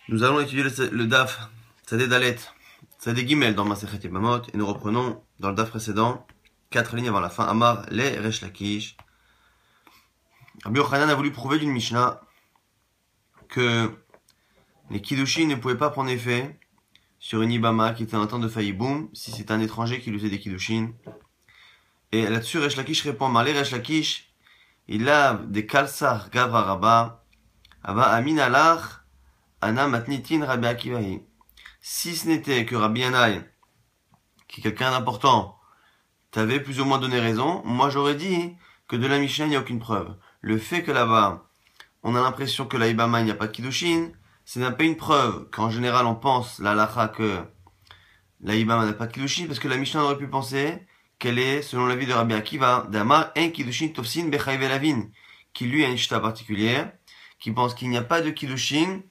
Nous allons étudier le Daf, Tzadé Dalet, Tzadé Gimel dans Masechet Yevamot, et nous reprenons dans le Daf précédent, 4 lignes avant la fin, Amar, les Resh Lakish. Rabbi Yochanan a voulu prouver d'une Mishnah que les Kiddushin ne pouvaient pas prendre effet sur une Ibama qui était en temps de Fayiboum, si c'est un étranger qui lui faisait des Kiddushin. Et là-dessus, Resh Lakish répond, Marlé Resh Lakish, il a des Kalsar Gavra Rabba, Ava Amin Alach, Ana Matnitin Rabbi Akivahi. Si ce n'était que Rabbi Yanaï, qui est quelqu'un d'important, t'avait plus ou moins donné raison, moi j'aurais dit que de la Mishnah il n'y a aucune preuve. Le fait que là-bas, on a l'impression que la Ibama il n'y a pas de Kiddushin, c'est même pas une preuve qu'en général on pense, la halacha, que la Ibama n'a pas de Kiddushin, parce que la Mishnah aurait pu penser qu'elle est, selon l'avis de Rabbi Akiva, d'Amar en Kiddushin Tofsin Bechai Velavin, qui lui a une chita particulière, qui pense qu'il n'y a pas de Kiddushin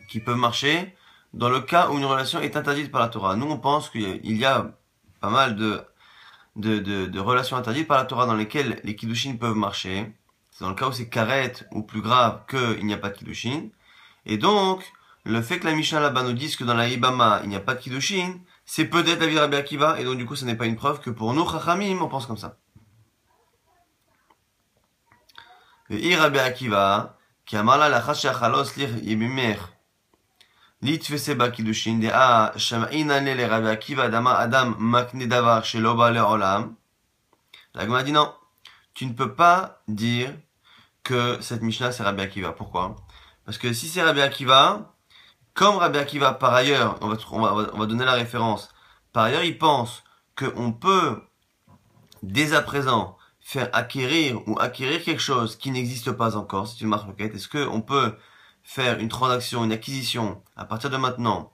qui peuvent marcher dans le cas où une relation est interdite par la Torah. Nous, on pense qu'il y a pas mal de relations interdites par la Torah dans lesquelles les Kiddushin peuvent marcher. C'est dans le cas où c'est karet ou plus grave qu'il n'y a pas de Kiddushin. Et donc, le fait que la Mishnah là-bas nous dise que dans la Ibama, il n'y a pas de Kiddushin, c'est peut-être la vie de Rabbi Akiva, et donc du coup, ce n'est pas une preuve que pour nous, Chachamim, on pense comme ça. Et Rabbi Akiva, qui a marla la chasha chalos lir yebimech, Litfeseba Kiddushin dea shama'ina le Rabbi Akiva dama adam makne davar shelo ba le'olam. La Gemara dit non, tu ne peux pas dire que cette Mishnah c'est Rabbi Akiva. Pourquoi? Parce que si c'est Rabbi Akiva, comme Rabbi Akiva par ailleurs, on va donner la référence, par ailleurs il pense qu'on peut dès à présent faire acquérir quelque chose qui n'existe pas encore, c'est une marloquette. Est-ce qu'on peut faire une transaction, une acquisition, à partir de maintenant,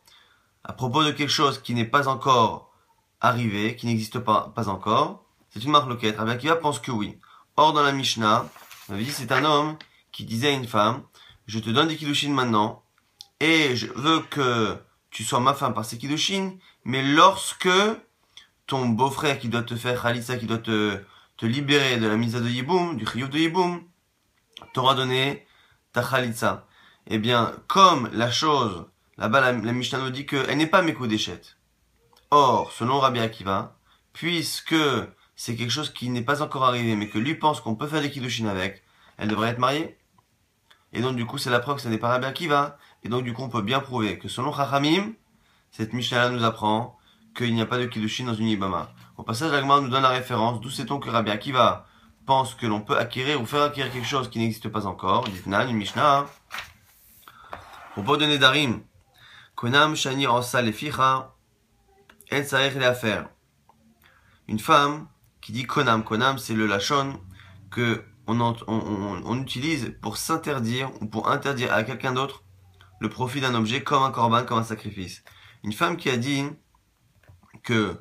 à propos de quelque chose qui n'est pas encore arrivé, qui n'existe pas encore, c'est une marloquette. Rabbi Akiva pense que oui. Or, dans la Mishnah, on avait dit c'est un homme qui disait à une femme, je te donne des kiddushin maintenant, et je veux que tu sois ma femme par ces kiddushin, mais lorsque ton beau-frère qui doit te faire khalitsa, qui doit te libérer de la misa de Yiboum, du chiyuv de Yiboum, t'aura donné ta khalitsa. Eh bien, comme la chose, là-bas la Mishnah nous dit qu'elle n'est pas Mekoudeshet. Or, selon Rabbi Akiva, puisque c'est quelque chose qui n'est pas encore arrivé, mais que lui pense qu'on peut faire des kiddushin avec, elle devrait être mariée. Et donc, du coup, c'est la preuve que ce n'est pas Rabbi Akiva. Et donc, du coup, on peut bien prouver que selon Chachamim, cette Mishnah-là nous apprend qu'il n'y a pas de kiddushin dans une Ibama. Au passage, la Gemara nous donne la référence, d'où sait-on que Rabbi Akiva pense que l'on peut acquérir ou faire acquérir quelque chose qui n'existe pas encore. Ditnan, une Mishnah. Propos de Nedarim, Konam Shani Osa Leficha, El Sarech Leafer. Une femme qui dit Konam, Konam c'est le Lachon que on utilise pour s'interdire ou pour interdire à quelqu'un d'autre le profit d'un objet comme un korban, comme un sacrifice. Une femme qui a dit que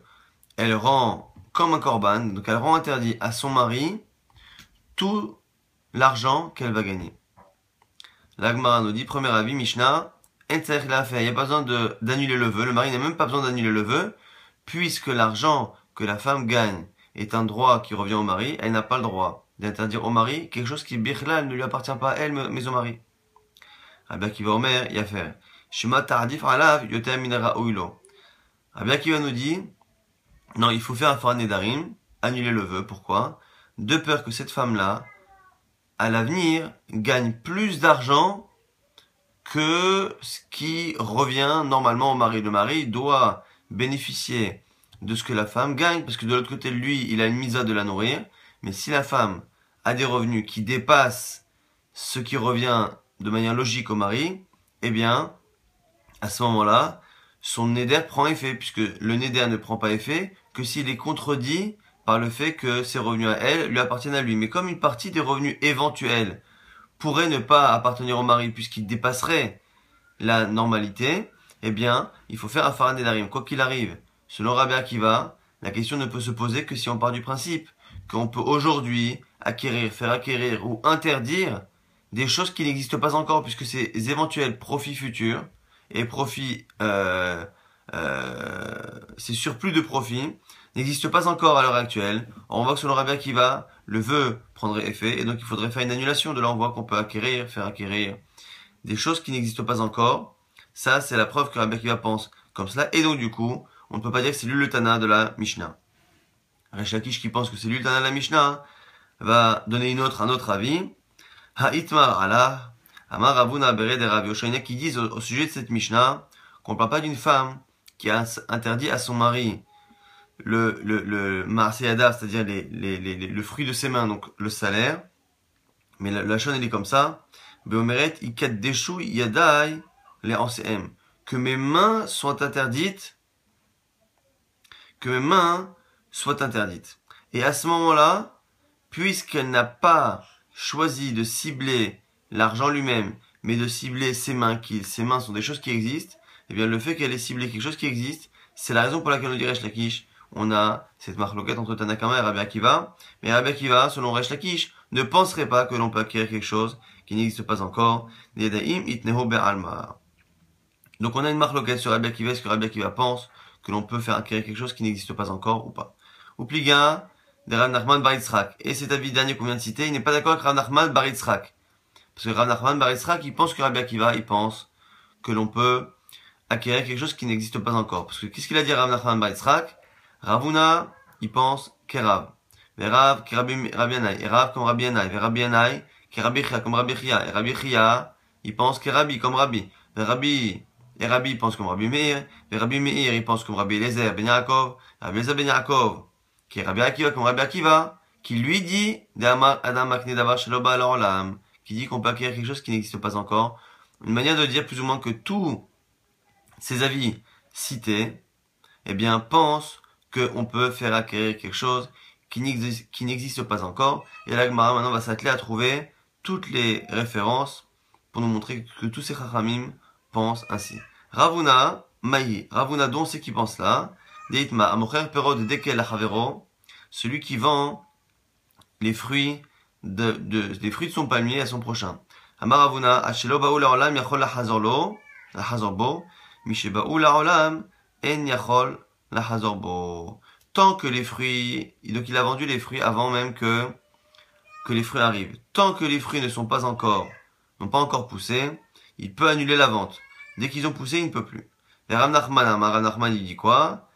elle rend comme un korban, donc elle rend interdit à son mari tout l'argent qu'elle va gagner. La Gemara nous dit, premier avis, Mishnah, il n'y a pas besoin d'annuler le vœu, le mari n'a même pas besoin d'annuler le vœu, puisque l'argent que la femme gagne est un droit qui revient au mari, elle n'a pas le droit d'interdire au mari quelque chose qui, birlal, ne lui appartient pas à elle, mais au mari. Rabbi Akiva Omer, Yafer. Shema tardif alav yotem minera oilo. Rabbi Akiva nous dit, non, il faut faire un foran nedarim, annuler le vœu, pourquoi? De peur que cette femme-là, à l'avenir, gagne plus d'argent que ce qui revient normalement au mari. Le mari doit bénéficier de ce que la femme gagne, parce que de l'autre côté, lui, il a une misa de la nourrir. Mais si la femme a des revenus qui dépassent ce qui revient de manière logique au mari, eh bien, à ce moment-là, son néder prend effet, puisque le néder ne prend pas effet que s'il est contredit par le fait que ses revenus à elle lui appartiennent à lui. Mais comme une partie des revenus éventuels pourrait ne pas appartenir au mari puisqu'il dépasserait la normalité, eh bien, il faut faire un faran nedarim. Quoi qu'il arrive, selon Rabbi Akiva, la question ne peut se poser que si on part du principe qu'on peut aujourd'hui acquérir, faire acquérir ou interdire des choses qui n'existent pas encore, puisque ces éventuels profits futurs et profits, ces surplus de profits n'existe pas encore à l'heure actuelle. On voit que selon Rabbi Akiva, le vœu prendrait effet, et donc il faudrait faire une annulation. De là, on voit qu'on peut faire acquérir des choses qui n'existent pas encore, Ça, c'est la preuve que Rabbi Akiva pense comme cela. Et donc, du coup, on ne peut pas dire que c'est lui le Tana de la Mishnah. Resh Lakish qui pense que c'est lui le Tana de la Mishnah va donner un autre avis. Ha'itmar Allah, Amar Ravuna Bered et Rav Yoshua, qui disent au sujet de cette Mishnah qu'on ne parle pas d'une femme qui a interdit à son mari le Maaseh, c'est-à-dire le fruit de ses mains, donc le salaire. Mais la chaîne, elle est comme ça. Beomeret, ikat deshu yadai les ancm. Que mes mains soient interdites. Que mes mains soient interdites. Et à ce moment-là, puisqu'elle n'a pas choisi de cibler l'argent lui-même, mais de cibler ses mains, ses mains sont des choses qui existent, eh bien le fait qu'elle ait ciblé quelque chose qui existe, c'est la raison pour laquelle on dit Resh Lakish, on a cette marloquette entre Tanakama et Rabbi Akiva, mais Rabbi Akiva, selon Resh Lakish, ne penserait pas que l'on peut acquérir quelque chose qui n'existe pas encore. Donc on a une marloquette sur Rabbi Akiva, est-ce que Rabbi Akiva pense que l'on peut faire acquérir quelque chose qui n'existe pas encore ou pas. Ou pliga de Rav Nachman bar Yitzhak. Et cet avis dernier qu'on vient de citer, il n'est pas d'accord avec Rav Nachman bar Yitzhak. Parce que Rav Nachman bar Yitzhak, il pense que Rabbi Akiva, il pense que l'on peut acquérir quelque chose qui n'existe pas encore. Parce que qu'est-ce qu'il a dit Rav Nachman bar Yitzhak? Ravuna, il pense qu'Erav. Mais Rav, qui Rabbi Yanai. Et Rav comme Rabbi Yanai. Et Rabbi Yanai, qui Rabbi Chia comme Rabbi Chia. Et Rabbi Chia, il pense qu'Erabi comme Rabbi. Et Rabbi, il pense comme Rabbi Meir. Et Rabbi Meir, il pense comme Rabbi Eliezer ben Yaakov. Rabbi Eliezer ben Yaakov, qui est Rabbi Akiva comme Rabbi Akiva, qui lui dit, Adam Makne Davar Shelo Ba'al Olam, qui dit qu'on peut acquérir quelque chose qui n'existe pas encore. Une manière de dire plus ou moins que tous ces avis cités, eh bien, pensent qu'on peut faire acquérir quelque chose qui n'existe pas encore. Et la Gemara maintenant va s'atteler à trouver toutes les références pour nous montrer que tous ces chachamim pensent ainsi. Ravuna, Maï, Ravuna, dont c'est qui pense là, Deitma, Amocher Perod Dekel Achavero, celui qui vend les fruits des fruits de son palmier à son prochain. Amar Ravuna, Ashelo Ba'u La'olam Yachol Lahazorbo, Misheba'u La'olam En Yachol Lahazorbo. Tant que les fruits, donc il a vendu les fruits avant même que les fruits arrivent. Tant que les fruits n'ont pas encore poussé, il peut annuler la vente. Dès qu'ils ont poussé, il ne peut plus. Et Rav Nachman, il dit quoi?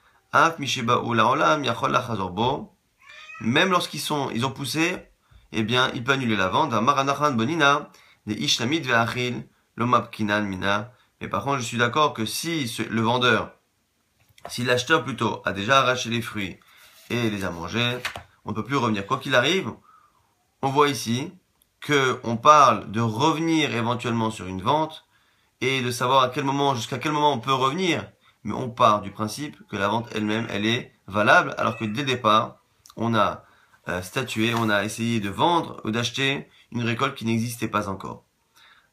Même lorsqu'ils ont poussé, eh bien, il peut annuler la vente. Mais par contre, je suis d'accord que si le vendeur, si l'acheteur plutôt a déjà arraché les fruits et les a mangés, on ne peut plus revenir. Quoi qu'il arrive, on voit ici que on parle de revenir éventuellement sur une vente et de savoir jusqu'à quel moment on peut revenir. Mais on part du principe que la vente elle-même, elle est valable, alors que dès le départ, on a statué, on a essayé de vendre ou d'acheter une récolte qui n'existait pas encore.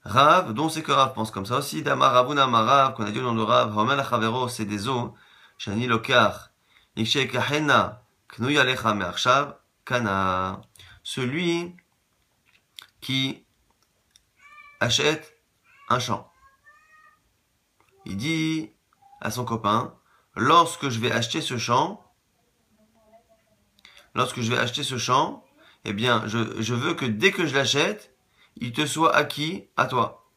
Rav, dont c'est que Rav pense comme ça aussi, Damar Ravuna Marav, qu'on a dit au nom de Rav, Homel Achavero, c'est des eaux, Shani Lokar, Ikshei Kahena, Knuy Alecha Me'arshav, Kana. Celui qui achète un champ. Il dit à son copain, lorsque je vais acheter ce champ, eh bien, je veux que dès que je l'achète, il te soit acquis à toi.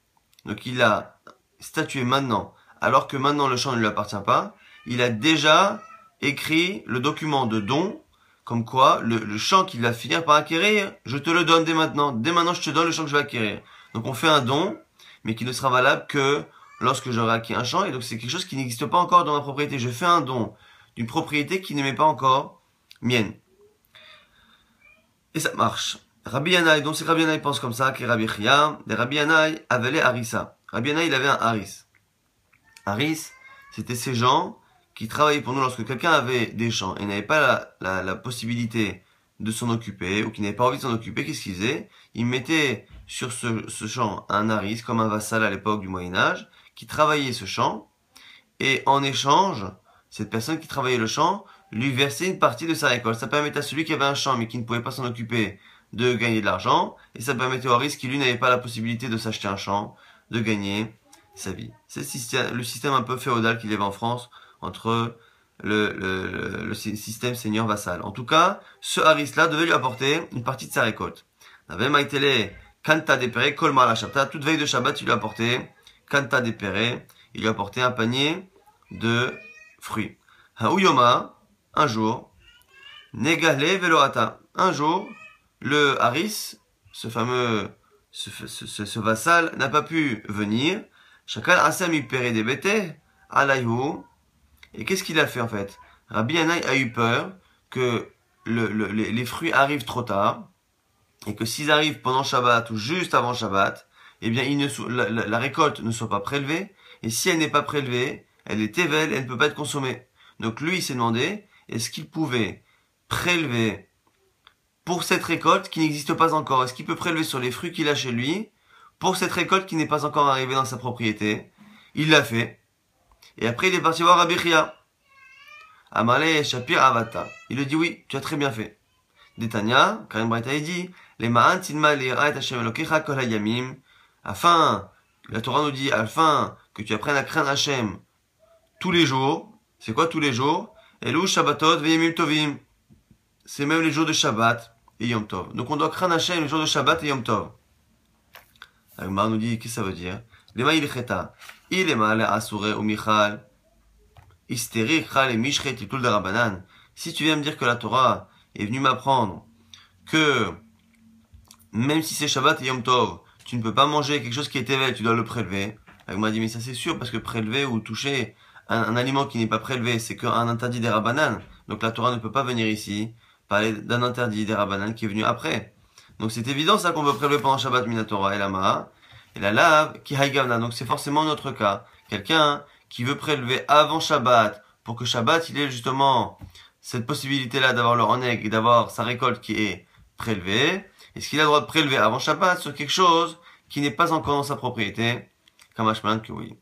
Donc il a statué maintenant, alors que maintenant le champ ne lui appartient pas, il a déjà écrit le document de don, comme quoi le champ qu'il va finir par acquérir, je te le donne dès maintenant. Dès maintenant, je te donne le champ que je vais acquérir. Donc on fait un don, mais qui ne sera valable que lorsque j'aurai acquis un champ, et donc c'est quelque chose qui n'existe pas encore dans ma propriété. Je fais un don d'une propriété qui ne m'est pas encore mienne. Et ça marche. Rabbi Yanai, donc c'est Rabbi Yanai pense comme ça, qui est Rabbi Chia, des Rabbi Yanai avalait Harissa. Rabbi Yanai, il avait un Haris. Haris, c'était ces gens qui travaillaient pour nous lorsque quelqu'un avait des champs et n'avait pas la possibilité de s'en occuper, ou qui n'avait pas envie de s'en occuper, qu'est-ce qu'ils faisaient? Ils mettaient sur ce champ un Haris, comme un vassal à l'époque du Moyen-Âge, qui travaillait ce champ, et en échange, cette personne qui travaillait le champ lui versait une partie de sa récolte. Ça permettait à celui qui avait un champ mais qui ne pouvait pas s'en occuper de gagner de l'argent, et ça permettait au Haris qui lui n'avait pas la possibilité de s'acheter un champ, de gagner sa vie. C'est le système un peu féodal qu'il y avait en France entre le système seigneur-vassal. En tout cas, ce Haris-là devait lui apporter une partie de sa récolte. Avait maïtele kanta dépéré, kolmar la shabta, toute veille de Shabbat, il lui apportait kanta dépéré, il lui a apporté un panier de fruits. Haouyoma, un jour, Negale veloata. Un jour, le Haris, ce fameux, ce vassal, n'a pas pu venir. Chakal asam ipere des bêtés, alayhu. Et qu'est-ce qu'il a fait en fait? Rabbi Yanaï a eu peur que les fruits arrivent trop tard et que s'ils arrivent pendant Shabbat ou juste avant Shabbat, eh bien la récolte ne soit pas prélevée, et si elle n'est pas prélevée, elle est tévelle, elle ne peut pas être consommée. Donc lui, il s'est demandé, est-ce qu'il pouvait prélever pour cette récolte qui n'existe pas encore? Est-ce qu'il peut prélever sur les fruits qu'il a chez lui pour cette récolte qui n'est pas encore arrivée dans sa propriété? Il l'a fait. Et après, il est parti voir Rabbi Chia. Amalé Shapir Avata. Il lui dit oui, tu as très bien fait. Détania, Karim Braïta, il dit, les ma'an tilma li'at Hashem Elokecha kol hayamim, afin, la Torah nous dit, afin que tu apprennes à craindre Hashem tous les jours. C'est quoi tous les jours? Elou Shabbatot ve'yemim tovim. C'est même les jours de Shabbat et Yom Tov. Donc on doit craindre Hashem les jours de Shabbat et Yom Tov. Agmar nous dit, qu'est-ce que ça veut dire? Lema il cheta. Il est mal asure ou michal. Hystérie chal et mishret titul de Rabbanan. Si tu viens me dire que la Torah est venue m'apprendre que même si c'est Shabbat et Yom Tov, tu ne peux pas manger quelque chose qui est élevé, tu dois le prélever. Agmar dit, mais ça c'est sûr, parce que prélever ou toucher un aliment qui n'est pas prélevé, c'est qu'un interdit des Rabbanan. Donc la Torah ne peut pas venir ici parler d'un interdit des Rabbanan qui est venu après. Donc c'est évident ça qu'on veut prélever pendant Shabbat Minatora et la Maha. Et la lave qui haïgavna. Donc c'est forcément notre cas. Quelqu'un qui veut prélever avant Shabbat pour que Shabbat il ait justement cette possibilité-là d'avoir le reneg et d'avoir sa récolte qui est prélevée. Est-ce qu'il a le droit de prélever avant Shabbat sur quelque chose qui n'est pas encore dans sa propriété? Kamashman que oui.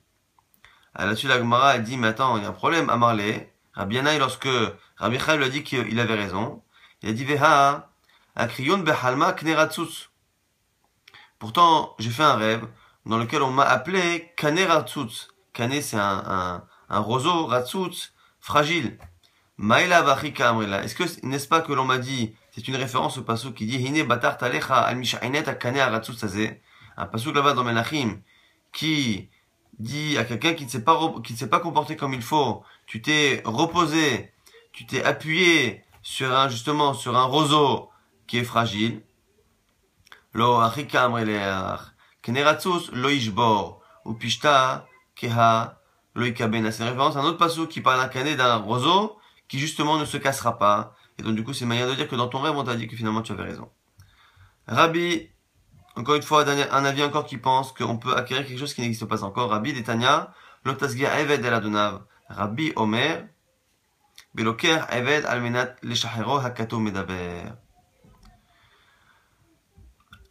Là-dessus la Gemara a dit mais attends il y a un problème à Marley. Rabbi Yanaï lorsque Rabbi Chaim lui a dit qu'il avait raison. Il a dit Veha, Akriyon behalma kneratzutz. Pourtant, j'ai fait un rêve dans lequel on m'a appelé Kaneratzutz. Kane, c'est un roseau, Ratzutz, fragile. Maïla vachika amrila. N'est-ce pas que l'on m'a dit, c'est une référence au pasuk qui dit Hine batar talecha al mishainet akane aratzutz azeh. Un pasuk là-bas dans Melachim qui dit à quelqu'un qui ne s'est pas comporté comme il faut, tu t'es reposé, tu t'es appuyé sur un roseau qui est fragile. Lo achika amreleach. Keneratzus lo ishbor. Ou pishta keha lo ikabena. C'est une référence à un autre passage qui parle d'un canet, d'un roseau, qui justement ne se cassera pas. Et donc du coup c'est une manière de dire que dans ton rêve on t'a dit que finalement tu avais raison. Rabbi, encore une fois, un avis encore qui pense qu'on peut acquérir quelque chose qui n'existe pas encore. Rabbi Detania, lo tasgir eved el adonav. Rabbi Omer, beloker eved almenat leshachero hakato medaber.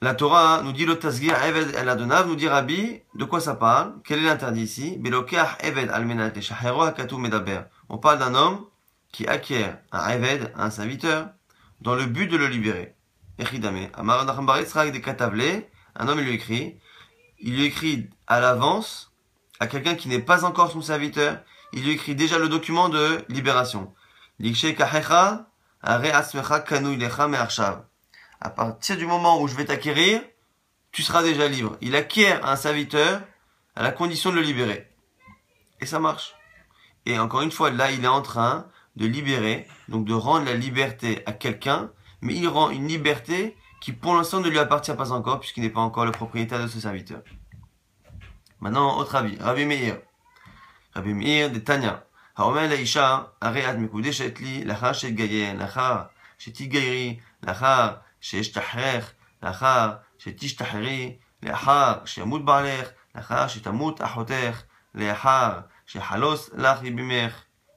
La Torah nous dit le tasgir eved el adonav, nous dit Rabbi, de quoi ça parle? Quel est l'interdit ici? Beloker eved almenat leshachero hakato medaber. On parle d'un homme qui acquiert un eved, un serviteur, dans le but de le libérer. Echidame. Amar Nachambaret sera avec des katavlés. Un homme il lui écrit à l'avance à quelqu'un qui n'est pas encore son serviteur. Il lui écrit déjà le document de libération. Likshe kahecha are asmecha kanu ilecha me'arshav. À partir du moment où je vais t'acquérir, tu seras déjà libre. Il acquiert un serviteur à la condition de le libérer. Et ça marche. Et encore une fois, là, il est en train de libérer, donc de rendre la liberté à quelqu'un, mais il rend une liberté qui pour l'instant ne lui appartient pas encore, puisqu'il n'est pas encore le propriétaire de ce serviteur. Maintenant, autre avis. Rabbi Meir. Rabbi Meir de Tanya. Haomer laisha, areat mekudeshet li, lachar shetgayen, lachar shetitgayri, lachar שתשתחרר, לאחר שתשתחררי, לאחר שימות בעלך, לאחר שתמות אחותך, לאחר שחלוס לך יבימך,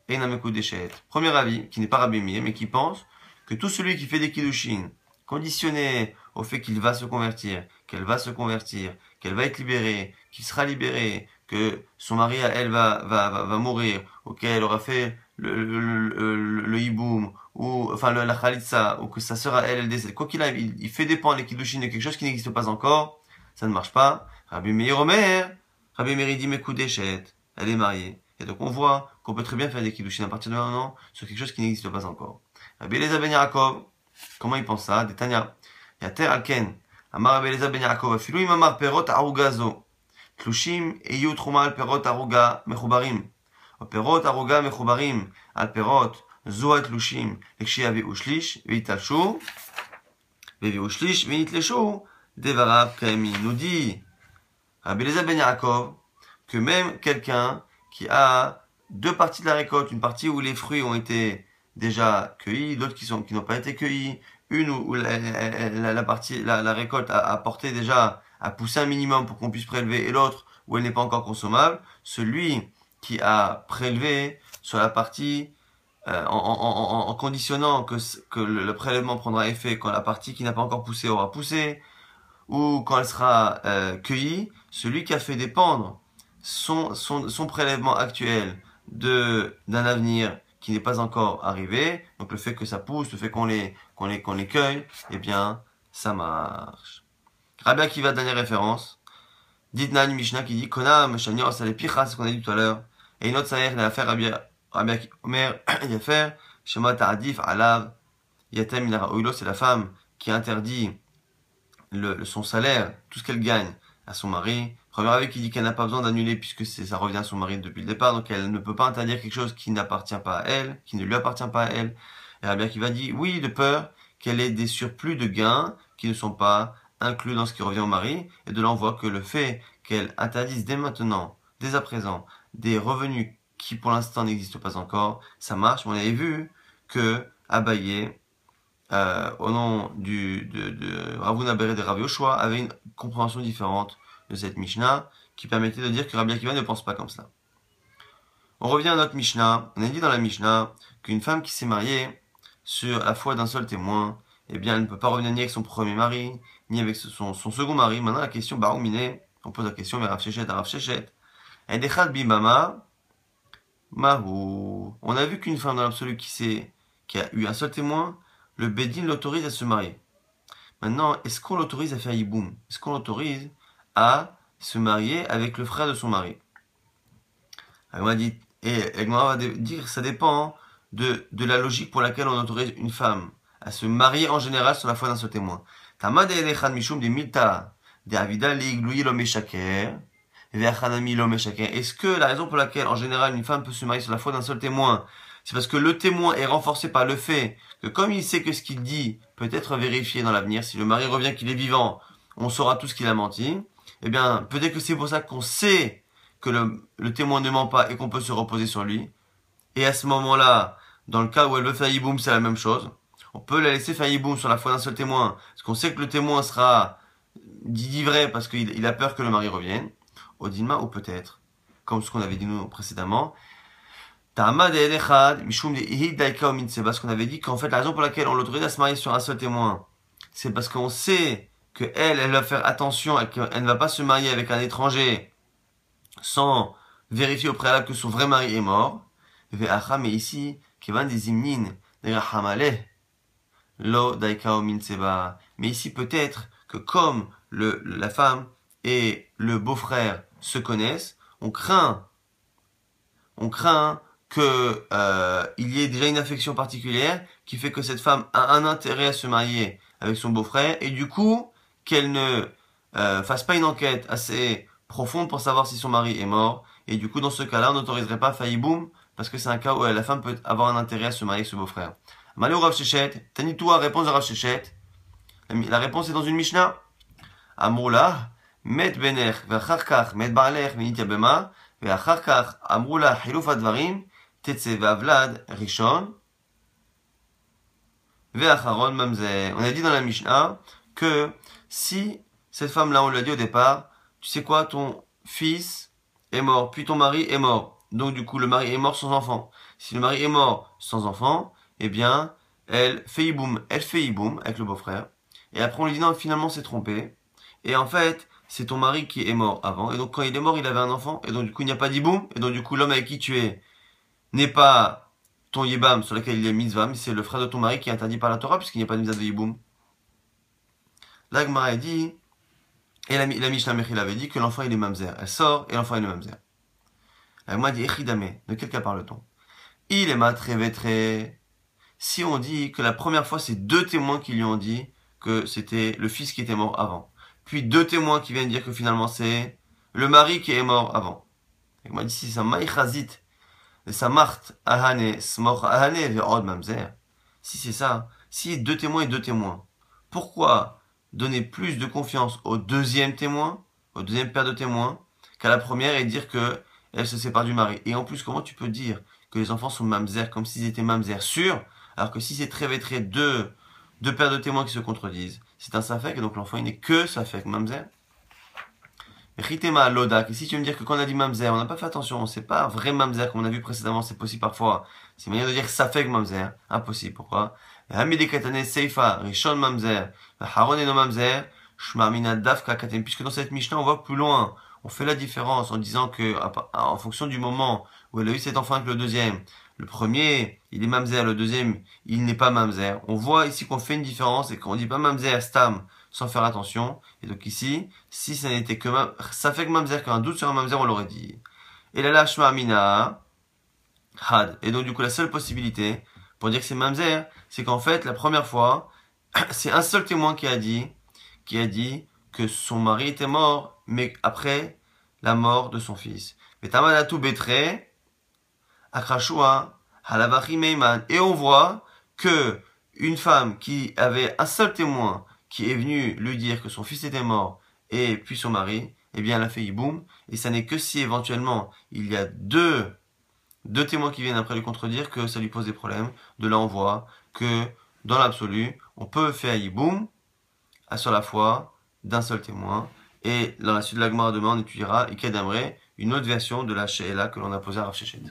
אינה מקודשת. Premier avis, qui n'est pas Rabbi Meir, mais qui pense que tout celui qui fait des kiddushin, conditionné au fait qu'il va se convertir, qu'elle va se convertir, qu'elle va être libérée, qu'il sera libéré, que son mari, elle, va mourir, ou qu'elle aura fait le hiboum, ou enfin la khalitsa, ou que sa sœur elle décède, quoi qu'il arrive, il fait dépendre les kiddushin de quelque chose qui n'existe pas encore, ça ne marche pas. Rabbi Meir Omer, Rabbi Meir dit Mekudeshet, elle est mariée. Et donc on voit qu'on peut très bien faire des kiddushin à partir de maintenant sur quelque chose qui n'existe pas encore. Rabbi Eliezer ben Yaakov, comment il pense ça? Détania. Yater alken, Amar Rabbi Eliezer ben Yaakov, afilou imamar perot arugazo. תלושים יהיו תרומה על פירות ערוגה מחוברים. ופירות ערוגה מחוברים על פירות זו התלושים לכשיביאו שליש ויתלשו, והביאו שליש ונתלשו, דבריו קיימים. Nous dit Rabbi Eliezer ben Yaakov que même quelqu'un qui a deux parties de la récolte, une partie où les fruits ont été déjà cueillis, d'autres qui n'ont pas été cueillis, une où la récolte a porté déjà, a poussé un minimum pour qu'on puisse prélever, et l'autre où elle n'est pas encore consommable, celui qui a prélevé sur la partie en conditionnant que le prélèvement prendra effet quand la partie qui n'a pas encore poussé aura poussé, ou quand elle sera cueillie, celui qui a fait dépendre son prélèvement actuel d'un avenir qui n'est pas encore arrivé, donc le fait que ça pousse, le fait qu'on les cueille, eh bien, ça marche. Rabbi Akiva, dernière référence. Ditna une Mishnah qui dit Konam, Shanior, ça les pichas, c'est ce qu'on a dit tout à l'heure. Et une autre saïr, il a affaire Rabbi Omer, il a affaire Shema Ta'adif, Alav, Yatem, Inara Oilo, c'est la femme qui interdit son salaire, tout ce qu'elle gagne, à son mari. Premier avis qui dit qu'elle n'a pas besoin d'annuler puisque ça revient à son mari depuis le départ, donc elle ne peut pas interdire quelque chose qui n'appartient pas à elle, qui ne lui appartient pas à elle. Et Rabbi Akiva dit oui, de peur qu'elle ait des surplus de gains qui ne sont pas inclus dans ce qui revient au mari, et de là on voit que le fait qu'elle interdise dès maintenant, dès à présent, des revenus qui pour l'instant n'existent pas encore, ça marche. On avait vu que Abaye, au nom de Ravuna Beret et Rav Yoshua, avait une compréhension différente de cette Mishnah, qui permettait de dire que Rabbi Akiva ne pense pas comme ça. On revient à notre Mishnah. On a dit dans la Mishnah qu'une femme qui s'est mariée sur la foi d'un seul témoin, eh bien, elle ne peut pas revenir ni avec son premier mari, ni avec son second mari. Maintenant, la question, Baroumine, on pose la question, mais Rav Shechet à Rav Shechet. Edechad bimama, mahu. On a vu qu'une femme dans l'absolu qui a eu un seul témoin, le Bédine l'autorise à se marier. Maintenant, est-ce qu'on l'autorise à faire yiboum? Est-ce qu'on l'autorise à se marier avec le frère de son mari? Elle m'a dit, et elle va dire, ça dépend de la logique pour laquelle on autorise une femme à se marier en général sur la foi d'un seul témoin. Est-ce que la raison pour laquelle en général une femme peut se marier sur la foi d'un seul témoin, c'est parce que le témoin est renforcé par le fait que comme il sait que ce qu'il dit peut être vérifié dans l'avenir, si le mari revient qu'il est vivant, on saura tout ce qu'il a menti, eh bien peut-être que c'est pour ça qu'on sait que le témoin ne ment pas et qu'on peut se reposer sur lui. Et à ce moment-là, dans le cas où elle veut faire yiboum, c'est la même chose. On peut la laisser faire yiboum sur la foi d'un seul témoin, parce qu'on sait que le témoin sera dit vrai parce qu'il a peur que le mari revienne. Odinma, ou peut-être, comme ce qu'on avait dit nous précédemment, parce qu'on avait dit qu'en fait la raison pour laquelle on l'autorise à se marier sur un seul témoin, c'est parce qu'on sait que elle va faire attention, qu'elle ne va pas se marier avec un étranger sans vérifier au préalable que son vrai mari est mort. Mais ici, mais ici peut-être que comme la femme et le beau-frère se connaissent, on craint que il y ait déjà une affection particulière qui fait que cette femme a un intérêt à se marier avec son beau-frère et du coup qu'elle ne fasse pas une enquête assez profonde pour savoir si son mari est mort, et du coup dans ce cas-là on n'autoriserait pas failliboum parce que c'est un cas où la femme peut avoir un intérêt à se marier avec ce beau-frère. Malé au Rav Shechet, Tanitou réponse de Rav Shechet. La réponse est dans une Mishnah. Amroula, met bener, ve'achar kach, met ba'alech, venitya bema, ve'achar kach, amroula, hiluf advarim, tetse ve'avlad, rishon, ve'acharon mamzer. On a dit dans la Mishnah que si cette femme-là, on lui a dit au départ, tu sais quoi, ton fils est mort, puis ton mari est mort. Donc du coup, le mari est mort sans enfant. Si le mari est mort sans enfant, eh bien, elle fait yiboum avec le beau-frère. Et après, on lui dit non, finalement, c'est trompé. Et en fait, c'est ton mari qui est mort avant. Et donc, quand il est mort, il avait un enfant. Et donc, du coup, il n'y a pas d'yiboum. Et donc, du coup, l'homme avec qui tu es n'est pas ton yibam sur lequel il y a mitzvah, mais c'est le frère de ton mari qui est interdit par la Torah puisqu'il n'y a pas de mitzvah de yiboum. Là, Gemara dit, et la Mishnah Mechil avait dit que l'enfant il est mamzer. Elle sort et l'enfant il est mamzer. La Gemara dit, echidame, de quel cas parle-t-on? Il est matrevetre. Si on dit que la première fois c'est deux témoins qui lui ont dit que c'était le fils qui était mort avant, puis deux témoins qui viennent dire que finalement c'est le mari qui est mort avant. Il m'a dit si ça maïchazit, ça mart ahane, smor ahane, ve'od mamzer. Si c'est ça, si deux témoins et deux témoins, pourquoi donner plus de confiance au deuxième témoin, au deuxième père de témoin, qu'à la première et dire que elle se sépare du mari? Et en plus, comment tu peux dire que les enfants sont mamzer comme s'ils étaient mamzer sûrs, alors que si c'est très vétré deux pères de témoins qui se contredisent, c'est un safek et donc l'enfant il n'est que safek mamzer. Ritema lodak. Et si tu veux me dire que quand on a dit mamzer, on n'a pas fait attention, c'est pas vrai mamzer comme on a vu précédemment, c'est possible parfois. C'est une manière de dire safek mamzer. Impossible. Pourquoi? Hamide katane seifa, rishon mamzer, haron eno mamzer, shmarmina dafka katem. Puisque dans cette Mishnah, on voit plus loin. On fait la différence en disant que, en fonction du moment où elle a eu cet enfant avec le deuxième, le premier, il est mamzer, le deuxième, il n'est pas mamzer. On voit ici qu'on fait une différence et qu'on dit pas mamzer, stam, sans faire attention. Et donc ici, si ça n'était que ça fait que mamzer, qu'un doute sur un mamzer, on l'aurait dit. Et là, shma amina, had. Et donc du coup, la seule possibilité pour dire que c'est mamzer, c'est qu'en fait, la première fois, c'est un seul témoin qui a dit que son mari était mort, mais après la mort de son fils. Mais tamanatu betre, akrashua, halavachi meiman. Et on voit que une femme qui avait un seul témoin qui est venu lui dire que son fils était mort et puis son mari, eh bien elle a fait yiboum. Et ça n'est que si éventuellement il y a deux témoins qui viennent après lui contredire que ça lui pose des problèmes. De là on voit que dans l'absolu, on peut faire yiboum sur la foi d'un seul témoin. Et dans la suite de la Gemara demain, on étudiera Iked Amré, une autre version de la She'ela que l'on a posée à Rav Shechet.